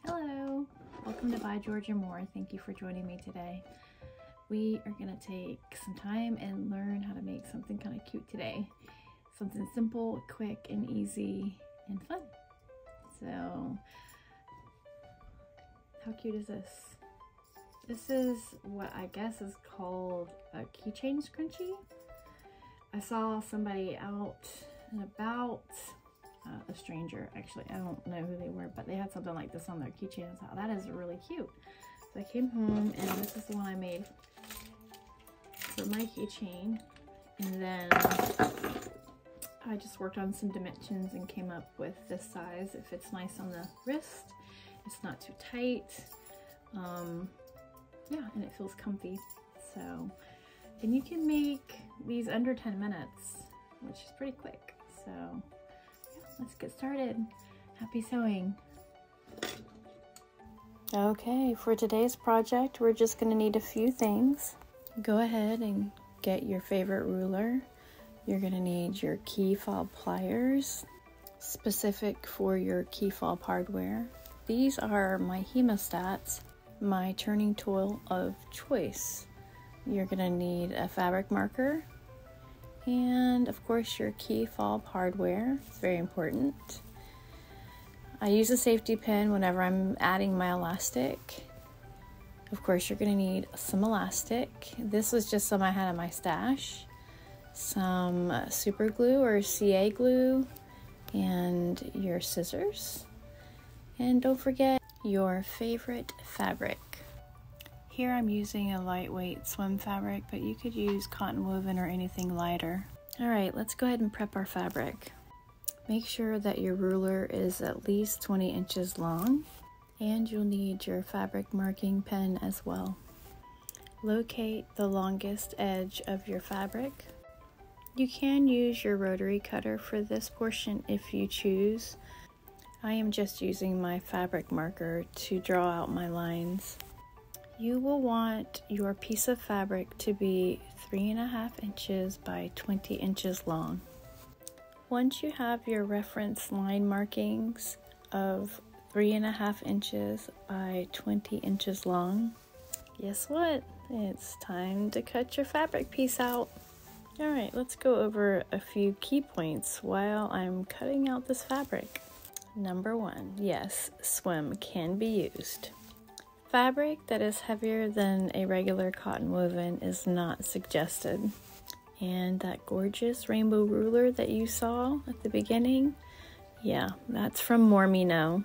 Hello, welcome to By George and More. Thank you for joining me today. We are going to take some time and learn how to make something kind of cute today. Something simple, quick, and easy, and fun. So, how cute is this? This is what I guess is called a keychain scrunchie. I saw somebody out and about, a stranger actually, I don't know who they were, but they had something like this on their keychain. I thought, that is really cute. So I came home and this is the one I made for my keychain, and then I just worked on some dimensions and came up with this size. It fits nice on the wrist, it's not too tight, yeah, and it feels comfy. So, and you can make these under 10 minutes, which is pretty quick. So yeah, let's get started. Happy sewing. Okay, for today's project, we're just gonna need a few things. Go ahead and get your favorite ruler. You're gonna need your key fob pliers, specific for your key fob hardware. These are my hemostats, my turning tool of choice. You're gonna need a fabric marker, and of course your key fob hardware. It's very important. I use a safety pin whenever I'm adding my elastic. Of course, you're gonna need some elastic. This was just some I had in my stash. Some super glue or CA glue, and your scissors. And don't forget your favorite fabric. Here I'm using a lightweight swim fabric, but you could use cotton woven or anything lighter. All right, let's go ahead and prep our fabric. Make sure that your ruler is at least 20 inches long, and you'll need your fabric marking pen as well. Locate the longest edge of your fabric. You can use your rotary cutter for this portion if you choose. I am just using my fabric marker to draw out my lines. You will want your piece of fabric to be 3.5 inches by 20 inches long. Once you have your reference line markings of 3.5 inches by 20 inches long, guess what? It's time to cut your fabric piece out. All right, let's go over a few key points while I'm cutting out this fabric. Number 1, yes, swim can be used. Fabric that is heavier than a regular cotton woven is not suggested. And that gorgeous rainbow ruler that you saw at the beginning, yeah, that's from More Me Know.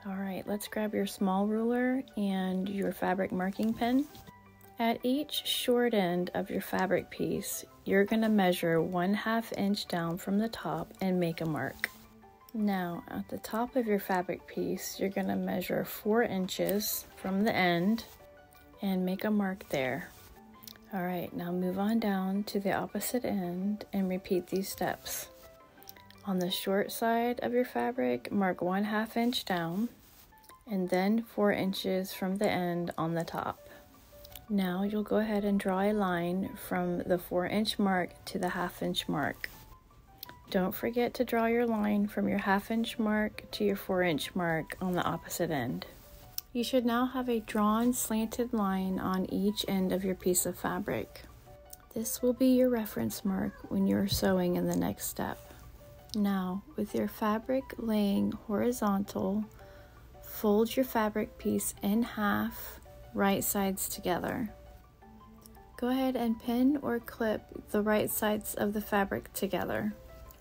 All right, let's grab your small ruler and your fabric marking pen. At each short end of your fabric piece, you're gonna measure 1/2 inch down from the top and make a mark. Now, at the top of your fabric piece, you're gonna measure 4 inches from the end and make a mark there. All right, now move on down to the opposite end and repeat these steps. On the short side of your fabric, mark 1/2 inch down and then 4 inches from the end on the top. Now you'll go ahead and draw a line from the 4 inch mark to the 1/2 inch mark. Don't forget to draw your line from your 1/2 inch mark to your 4 inch mark on the opposite end. You should now have a drawn slanted line on each end of your piece of fabric. This will be your reference mark when you're sewing in the next step. Now, with your fabric laying horizontal, fold your fabric piece in half, right sides together. Go ahead and pin or clip the right sides of the fabric together.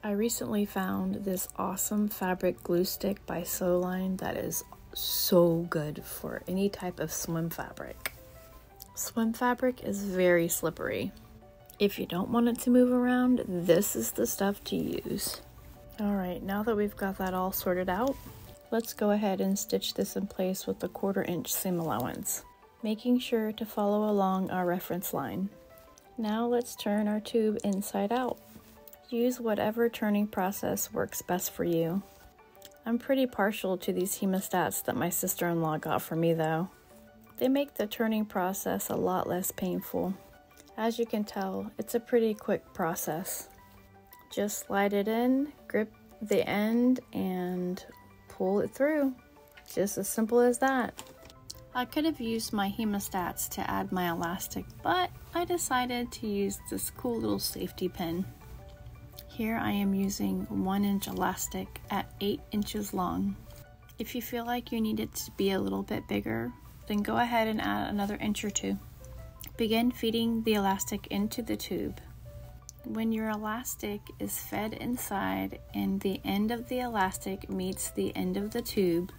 I recently found this awesome fabric glue stick by Sewline that is so good for any type of swim fabric. Swim fabric is very slippery. If you don't want it to move around, this is the stuff to use. All right, now that we've got that all sorted out, let's go ahead and stitch this in place with the 1/4 inch seam allowance, making sure to follow along our reference line. Now let's turn our tube inside out. Use whatever turning process works best for you. I'm pretty partial to these hemostats that my sister-in-law got for me though. They make the turning process a lot less painful. As you can tell, it's a pretty quick process. Just slide it in, grip the end, and pull it through. Just as simple as that. I could have used my hemostats to add my elastic, but I decided to use this cool little safety pin. Here I am using 1-inch elastic at 8 inches long. If you feel like you need it to be a little bit bigger, then go ahead and add another inch or two. Begin feeding the elastic into the tube. When your elastic is fed inside and the end of the elastic meets the end of the tube,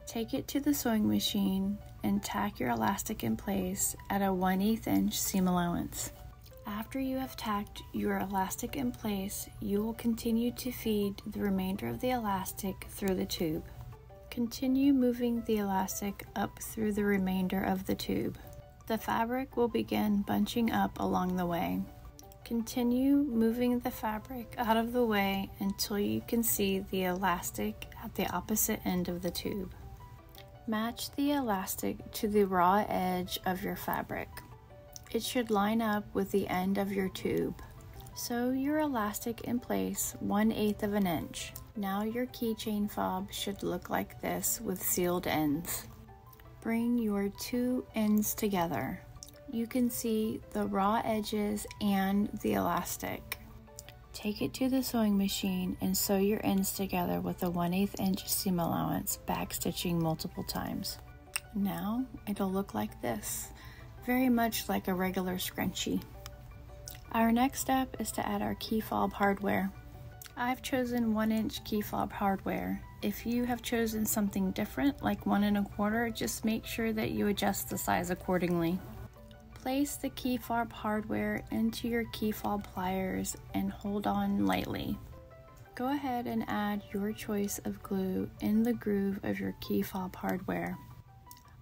take it to the sewing machine and tack your elastic in place at a 1/8 inch seam allowance. After you have tacked your elastic in place, you will continue to feed the remainder of the elastic through the tube. Continue moving the elastic up through the remainder of the tube. The fabric will begin bunching up along the way. Continue moving the fabric out of the way until you can see the elastic at the opposite end of the tube. Match the elastic to the raw edge of your fabric. It should line up with the end of your tube. Sew your elastic in place 1/8 of an inch. Now your keychain fob should look like this with sealed ends. Bring your two ends together. You can see the raw edges and the elastic. Take it to the sewing machine and sew your ends together with a 1/8 inch seam allowance, backstitching multiple times. Now it'll look like this, very much like a regular scrunchie. Our next step is to add our key fob hardware. I've chosen 1-inch key fob hardware. If you have chosen something different, like 1 1/4, just make sure that you adjust the size accordingly. Place the key fob hardware into your key fob pliers and hold on lightly. Go ahead and add your choice of glue in the groove of your key fob hardware.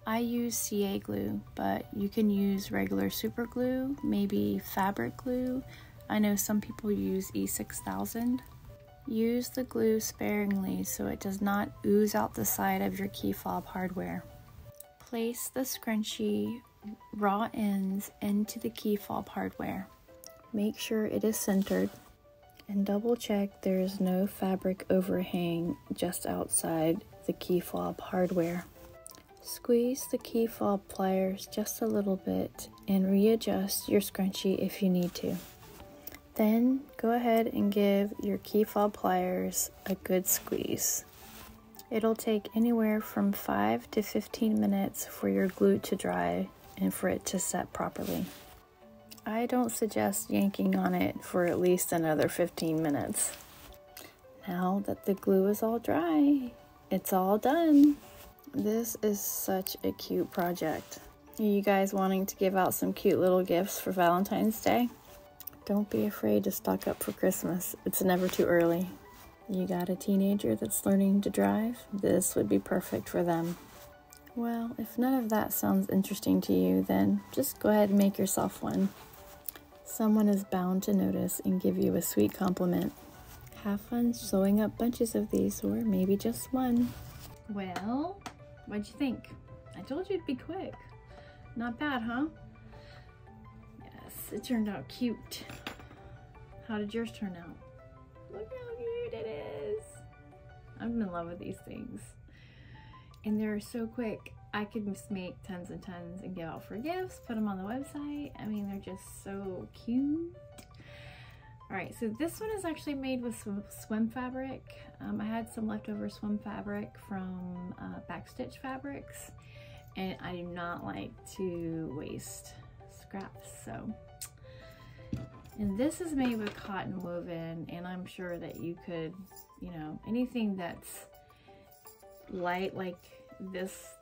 I use CA glue, but you can use regular super glue, maybe fabric glue. I know some people use E6000. Use the glue sparingly so it does not ooze out the side of your key fob hardware. Place the scrunchie raw ends into the key fob hardware. Make sure it is centered and double check there is no fabric overhang just outside the key fob hardware. Squeeze the key fob pliers just a little bit and readjust your scrunchie if you need to. Then go ahead and give your key fob pliers a good squeeze. It'll take anywhere from 5 to 15 minutes for your glue to dry and for it to set properly. I don't suggest yanking on it for at least another 15 minutes. Now that the glue is all dry, it's all done. This is such a cute project. Are you guys wanting to give out some cute little gifts for Valentine's Day? Don't be afraid to stock up for Christmas. It's never too early. You got a teenager that's learning to drive? This would be perfect for them. Well, if none of that sounds interesting to you, then just go ahead and make yourself one. Someone is bound to notice and give you a sweet compliment. Have fun sewing up bunches of these, or maybe just one. Well, what'd you think? I told you it'd be quick. Not bad, huh? Yes, it turned out cute. How did yours turn out? Look how cute it is. I'm in love with these things. And they're so quick. I could just make tons and tons and give out for gifts, put them on the website. I mean, they're just so cute. All right, so this one is actually made with swim fabric. I had some leftover swim fabric from Backstitch Fabrics, and I do not like to waste scraps, so. And this is made with cotton woven, and I'm sure that you could, you know, anything that's light like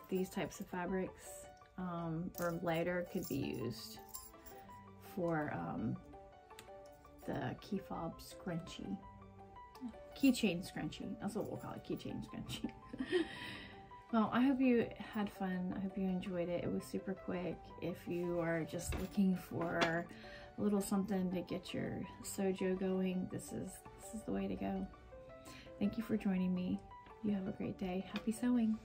these types of fabrics, or lighter could be used for the key fob scrunchie. Keychain scrunchie. That's what we'll call it, keychain scrunchie. Well, I hope you had fun. I hope you enjoyed it. It was super quick. If you are just looking for a little something to get your sojo going, this is the way to go. Thank you for joining me. You have a great day. Happy sewing.